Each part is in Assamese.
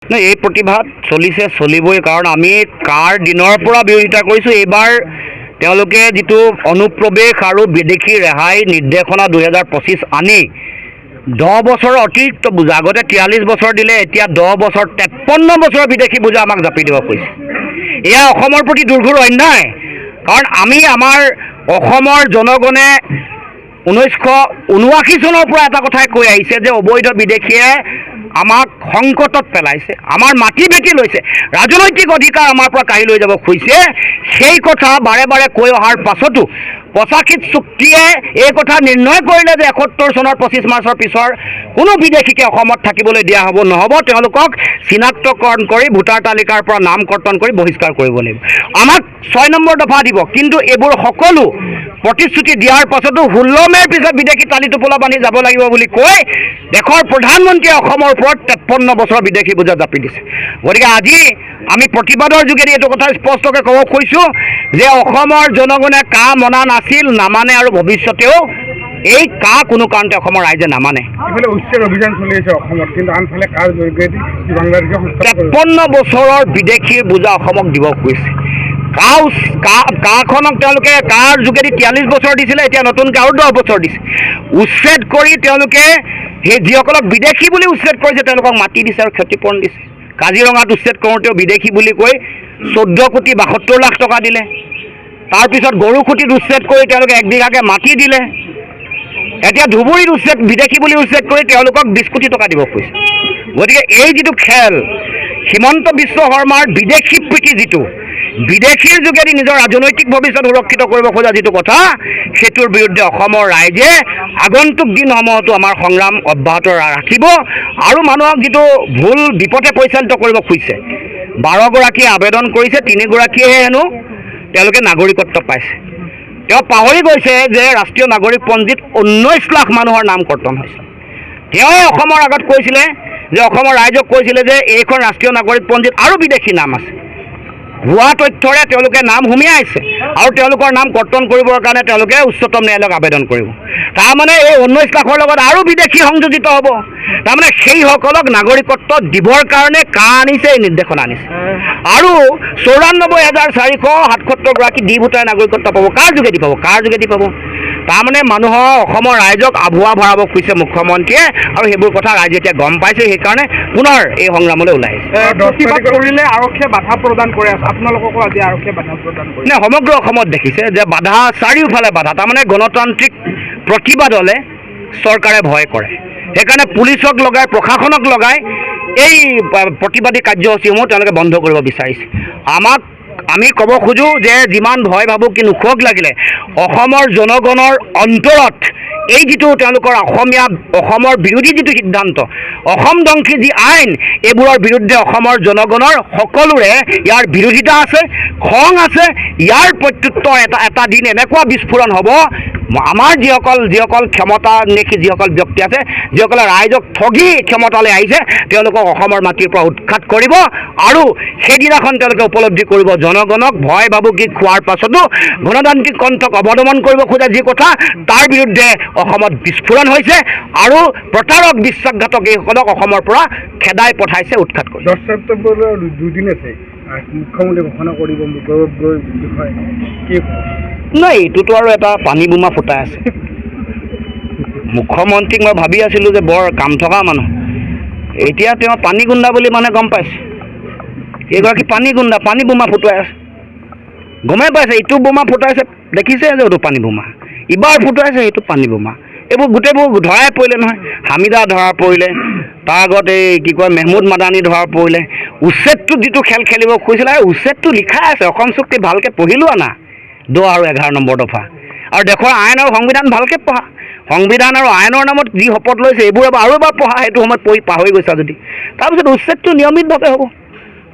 এই প্ৰতিবাদ চলিছে, চলিবই। কাৰণ আমি কাৰ দিনৰ পৰা বিৰোধিতা কৰিছোঁ। এইবাৰ তেওঁলোকে যিটো অনুপ্ৰৱেশ আৰু বিদেশী ৰেহাই নিৰ্দেশনা 2025 আনি 10 বছৰৰ অতিৰিক্ত বোজা, আগতে 43 বছৰ দিলে, এতিয়া 10 বছৰ 53 বছৰৰ বিদেশী বোজা আমাক জাপি দিব খুজিছে। এয়া অসমৰ প্ৰতি দুৰ্ঘোৰ অন্যায়। কাৰণ আমি আমাৰ অসমৰ জনগণে 1979 চনৰ পৰা এটা কথাই কৈ আহিছে যে অবৈধ বিদেশীয়ে আমাক সংকটত পেলাইছে, আমাৰ মাটি বেটি লৈছে, ৰাজনৈতিক অধিকাৰ আমাৰ পৰা কাঢ়ি লৈ যাব খুজিছে। সেই কথা বাৰে বাৰে কৈ অহাৰ পাছতো 85 চুক্তিয়ে এই কথা নিৰ্ণয় কৰিলে যে 71 চনৰ 25 মাৰ্চৰ পিছৰ কোনো বিদেশীকে অসমত থাকিবলৈ দিয়া হ'ব নহ'ব, তেওঁলোকক চিনাক্তকৰণ কৰি ভোটাৰ তালিকাৰ পৰা নাম কৰ্তন কৰি বহিষ্কাৰ কৰিব লাগিব। আমাক 6 নম্বৰ দফা দিব, কিন্তু এইবোৰ সকলো প্ৰতিশ্ৰুতি দিয়াৰ পাছতো 16 মে'ৰ পিছত বিদেশী টালি টোপোলা বান্ধি যাব লাগিব বুলি কৈ দেশৰ প্ৰধানমন্ত্ৰীয়ে অসমৰ ওপৰত 53 বছৰৰ বিদেশী বোজা জাপি দিছে। গতিকে আজি আমি প্ৰতিবাদৰ যোগেদি এইটো কথা স্পষ্টকৈ ক'ব খুজিছোঁ যে অসমৰ জনগণে কা মনা নাছিল, নামানে আৰু ভৱিষ্যতেও এই কা কোনো কাৰণতে অসমৰ ৰাইজে নামানে। ইফালে উচ্ছেদ অভিযান চলি আছে অসমত, কিন্তু আনফালে কাৰ যোগেদি বাংলাদেশক 53 বছৰৰ বিদেশীৰ বোজা অসমক দিব খুজিছে। কাখনক তেওঁলোকে কাৰ যোগেদি 43 বছৰ দিছিলে, এতিয়া নতুনকৈ আৰু 10 বছৰ দিছে। উচ্ছেদ কৰি তেওঁলোকে সেই যিসকলক বিদেশী বুলি উচ্ছেদ কৰিছে তেওঁলোকক মাটি দিছে আৰু ক্ষতিপূৰণ দিছে। কাজিৰঙাত উচ্ছেদ কৰোঁতেও বিদেশী বুলি কৈ 14 কোটি 72 লাখ টকা দিলে। তাৰপিছত গৰুখুটিত উচ্ছেদ কৰি তেওঁলোকে 1 বিঘাকৈ মাটি দিলে। এতিয়া ধুবুৰীত বিদেশী বুলি উচ্ছেদ কৰি তেওঁলোকক 20 কোটি টকা দিব খুজিছে। গতিকে এই যিটো খেল, হিমন্ত বিশ্ব শৰ্মাৰ বিদেশী প্ৰীতি, যিটো বিদেশীৰ যোগেদি নিজৰ ৰাজনৈতিক ভৱিষ্যত সুৰক্ষিত কৰিব খোজা যিটো কথা, সেইটোৰ বিৰুদ্ধে অসমৰ ৰাইজে আগন্তুক দিনসমূহতো আমাৰ সংগ্ৰাম অব্যাহত ৰাখিব। আৰু মানুহক যিটো ভুল বিপথে পৰিচালিত কৰিব খুজিছে, 12 গৰাকীয়ে আবেদন কৰিছে, 3 গৰাকীয়েহে হেনো তেওঁলোকে নাগৰিকত্ব পাইছে। তেওঁ পাহৰি গৈছে যে ৰাষ্ট্ৰীয় নাগৰিকপঞ্জীত 19 লাখ মানুহৰ নাম কৰ্তন হৈছে। তেওঁ অসমৰ আগত কৈছিলে যে অসমৰ ৰাইজক কৈছিলে যে এইখন ৰাষ্ট্ৰীয় নাগৰিকপঞ্জীত আৰু বিদেশী নাম আছে। ভুৱা তথ্যৰে তেওঁলোকে নাম সুমিয়াইছে আৰু তেওঁলোকৰ নাম কৰ্তন কৰিবৰ কাৰণে তেওঁলোকে উচ্চতম ন্যায়ালয়ক আবেদন কৰিব। তাৰমানে এই 19 লাখৰ লগত আৰু বিদেশী সংযোজিত হ'ব। তাৰমানে সেইসকলক নাগৰিকত্ব দিবৰ কাৰণে কা আনিছে, এই নিৰ্দেশনা আনিছে। আৰু 94,477 গৰাকী ডি ভোটাৰ নাগৰিকত্ব পাব। কাৰ যোগেদি পাব? কাৰ যোগেদি পাব? তাৰমানে মানুহৰ অসমৰ ৰাইজক আভুৱা ভৰাব খুজিছে মুখ্যমন্ত্ৰীয়ে, আৰু সেইবোৰ কথা ৰাইজে এতিয়া গম পাইছে। সেইকাৰণে পুনৰ এই সংগ্ৰামলৈ ওলাই আহিছে। প্ৰতিবাদ কৰিলে আৰক্ষীয়ে বাধা প্ৰদান কৰি আছে, আপোনালোককো আজি আৰক্ষীয়ে বাধা প্ৰদান কৰে নে? সমগ্ৰ অসমত দেখিছে যে বাধা, চাৰিওফালে বাধা। তাৰমানে গণতান্ত্ৰিক প্ৰতিবাদলে চৰকাৰে ভয় কৰে। সেইকাৰণে পুলিচক লগাই, প্ৰশাসনক লগাই এই প্ৰতিবাদী কাৰ্যসূচীসমূহ তেওঁলোকে বন্ধ কৰিব বিচাৰিছে। আমি ক'ব খোজোঁ যে যিমান ভয় ভাবুক কি নোখোৱাক লাগিলে অসমৰ জনগণৰ অন্তৰত এই যিটো তেওঁলোকৰ অসমৰ বিৰোধী যিটো সিদ্ধান্ত, অসম দংশী যি আইন, এইবোৰৰ বিৰুদ্ধে অসমৰ জনগণৰ সকলোৰে ইয়াৰ বিৰোধিতা আছে, খং আছে। ইয়াৰ প্ৰত্যুত্তৰ এটা দিন এনেকুৱা বিস্ফোৰণ হ'ব, আমাৰ যিসকল ক্ষমতা দেখি যিসকল ব্যক্তি আছে, যিসকলে ৰাইজক ঠগি ক্ষমতালৈ আহিছে, তেওঁলোকক অসমৰ মাটিৰ পৰা উৎখাত কৰিব। আৰু সেইদিনাখন তেওঁলোকে উপলব্ধি কৰিব জনগণক ভয় ভাবুকি খোৱাৰ পাছতো গণতান্ত্ৰিক কণ্ঠক অৱদমন কৰিব খোজা যি কথা, তাৰ বিৰুদ্ধে অসমত বিস্ফোৰণ হৈছে। আৰু প্ৰতাৰক বিশ্বাসঘাতক এইসকলক অসমৰ পৰা খেদাই পঠাইছে, উৎখাত কৰি। 10 ছেপ্টেম্বৰৰ 2 দিন আছে, মুখ্যমন্ত্ৰী ঘোষণা কৰিব বিষয়ে কি? নাই, এইটোতো আৰু এটা পানী বোমা ফুটাই আছে। মুখ্যমন্ত্ৰীক মই ভাবি আছিলোঁ যে বৰ কাম থকা মানুহ, এতিয়া তেওঁ পানী গুণ্ডা বুলি মানুহে গম পাইছে। এইগৰাকী পানী গুণ্ডা, পানী বোমা ফুটুৱাই আছে। গমেই পাইছে ইটো বোমা ফুটাইছে, দেখিছে যে এইটো পানী বোমা, ইবাৰ ফুটুৱাইছে সেইটো পানী বোমা। এইবোৰ গোটেইবোৰ ধৰাই পৰিলে নহয়। হামিদা ধৰা পৰিলে, তাৰ আগত এই কি কয় মেহমুদ মাদানী ধৰা পৰিলে। উচ্ছেদটো যিটো খেল খেলিব খুজিছিলে, উচ্ছেদটো লিখাই আছে অসম চুক্তিত, ভালকৈ পঢ়ি লোৱা না 10 আৰু 11 নম্বৰ দফা। আৰু দেশৰ আইন আৰু সংবিধান ভালকৈ পঢ়া। সংবিধান আৰু আইনৰ নামত যি শপত লৈছে এইবোৰ আৰু এবাৰ পঢ়া, সেইটো সময়ত পঢ়ি পাহৰি গৈছা যদি। তাৰপিছত উচ্ছেদটো নিয়মিতভাৱে হ'ব।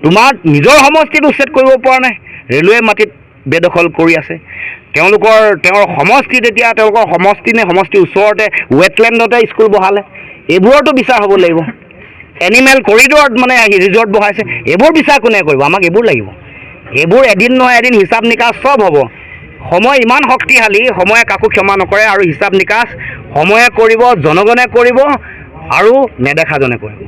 তোমাৰ নিজৰ সমষ্টিত উচ্ছেদ কৰিব পৰা নাই, ৰেলৱে মাটিত বেদখল কৰি আছে। তেওঁৰ সমষ্টিত এতিয়া তেওঁলোকৰ সমষ্টিৰ ওচৰতে ৱেটলেণ্ডতে স্কুল বহালে। এইবোৰতো বিচাৰ হ'ব লাগিব। এনিমেল কৰিডৰত মানে ৰিজৰ্ট বহাইছে, এইবোৰ বিচাৰ কোনে কৰিব? আমাক এইবোৰ লাগিব। এইবোৰ এদিন নহয় এদিন হিচাপ নিকাচ চব হ'ব। সময় ইমান শক্তিশালী, সময়ে কাকো ক্ষমা নকৰে। আৰু হিচাপ নিকাচ সময়ে কৰিব, জনগণে কৰিব, আৰু নেদেখাজনে কৰিব।